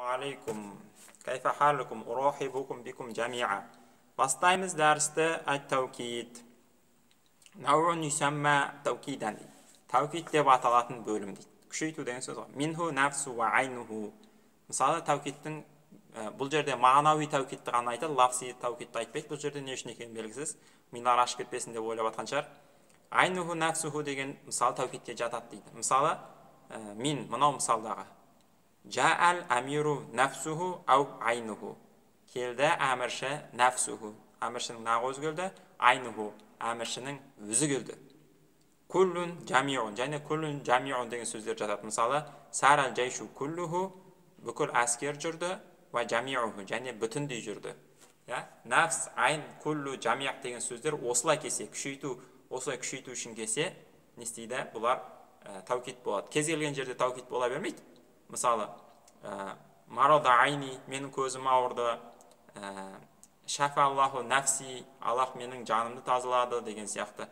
عليكم كيف حالكم أرحبكم بكم جميعا. Бастаймыз дәрісті ат-таукид. Науун юсамма таукидан дейді. Таукид деп аталатын бөлім дейді. Күшейту деген сөз ғой. Минху нафсу ва айнуху. Мысалы таукидтің бұл жерде мағынауи таукидті ғана айтады, лафзи таукидті айтпайды. Бұл жерде не үшін екені белгісіз. Милар ашып кетпесін деп ойлап жатқан шығар. Айнуху нафсуху деген мысалы таукидке жатады дейді. Мысалы мин мынау мысалдағы Жаал амиру нафсуху ау айнуху. Келді әмірші нафсуху. Әміршінің нағы өзі келді. Айнуху. Әміршінің өзі келді. Куллун жамиун. Және куллун жамиун деген сөздер жатады. Мысалы, сарал жайшу куллуху. Бүкіл әскер жүрді. Ва жамиуху. Және бүтіндей жүрді. Нафс, айн, куллу, жамиақ деген сөздер осылай кесе, осылай күшейту үшін кесе, не істейді? Бұлар таукид болады. Кез келген жерде таукид бола бермейді. Мысалы, марада айни, менің көзім ауырды, шафа Аллаху нафси, Аллах менің жанымды тазалады деген сияқты,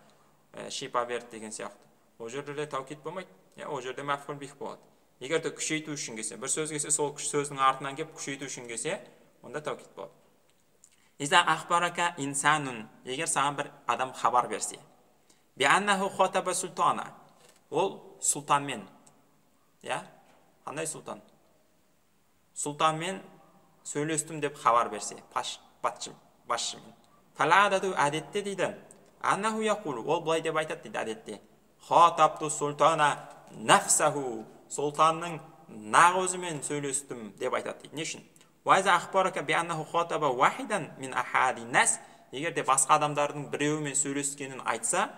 шипа берді деген сияқты. Ол жерде таукид болмайды, ол жерде мафул бих болады. Егер де күшейту үшін кесе, бір сөз кесе, сол сөздің артынан кеп күшейту үшін кесе, онда таукид болады. Иза ахбарака инсанун, егер саған бір адам хабар берсе, би аннаху хотаба султана, ол сұлтанмен, қандай сұлтан? Сұлтанмен сөйлестім деп хабар берсе, басшымен. Фалададу әдетте дейді. Аннаху яқулу, ол былай деп айтады дейді әдетте. Хотапту султана нафсаху, сұлтанның нақ өзімен сөйлестім деп айтады дейді. Не үшін? Вайза ахбарака би аннаху хотаба вахидан мин ахади нас, егер де басқа адамдардың біреуімен сөйлескенін айтса,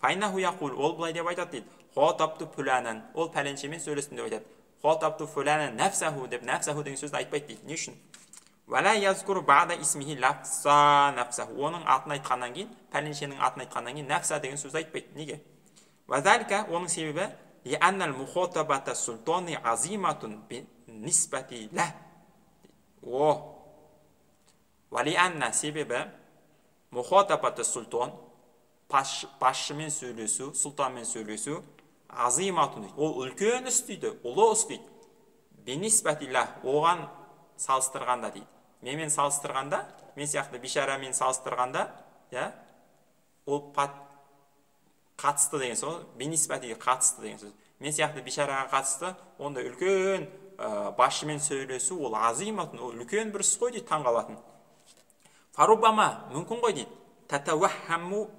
файнаху яқул, ол былай деп айтады дейді. Хотапту пуланан, ол пәленшемен сөйлестім деп айтады. Хотапту фуланан нафсаху деп нафсаху деген сөзді айтпайды дейді. Не үшін? Вала язкуру бада исмихи лафса нафсаху. Оның атын айтқаннан кейін, пәленшенің атын айтқаннан кейін нафса деген сөзді айтпайды. Неге? Вазалика, оның себебі лианнал мухотабата султани азиматун нисбати ла. Валианна себебі мухотабата султан, басшымен сөйлесу, сұлтанмен сөйлесу, азиматун дейді. Ол үлкен іс дейді, ұлы іс дейді. Бенисбатилла, оған салыстырғанда дейді. Менімен салыстырғанда, мен сияқты бишарамен салыстырғанда, ол қатысты деген сөз, бенисбатиге қатысты деген сөз. Мен сияқты бишараға қатысты, онда үлкен басшымен сөйлесу, ол азиматун, ол үлкен бір іс қой дейді, таңғалатын. Фарубама, мүмкін ғой дейді. Татавахаму,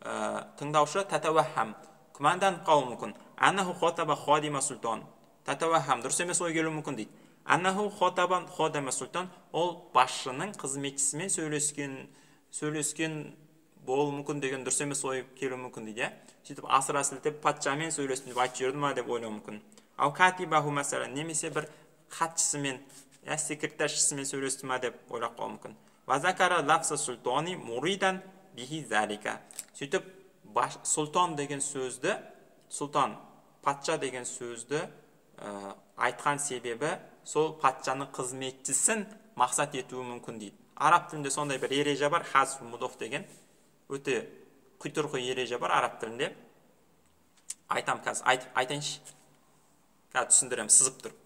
тыңдаушы татавахам, күмәнданып қалуы мүмкін. Аннаху хотаба ходима султан. Татавахам, дұрыс емес ой келуі мүмкін дейді. Аннаху хотаба ходима султан, ол басшының қызметшісімен сөйлескен болуы мүмкін деген дұрыс емес ой келуі мүмкін дейді. Сөйтіп асыра сілтеп патшамен сөйлестім деп айтып жүрді ма деп ойлауы мүмкін. Ау катибаху мәсәлә, немесе бір хатшысымен, секретаршысымен сөйлесті ма деп ойлап қалуы мүмкін. Вазакара лафса султани муридан бихи залика. Сөйтіп сұлтан деген сөзді, сұлтан, патша деген сөзді айтқан себебі сол патшаның қызметшісін мақсат етуі мүмкін дейді. Араб тілінде сондай бір ереже бар, хазф мудоф деген, өте құйтырқы ереже бар араб тілінде. Айтам қазір, айтайыншы. Түсіндірем, сызып тұрып.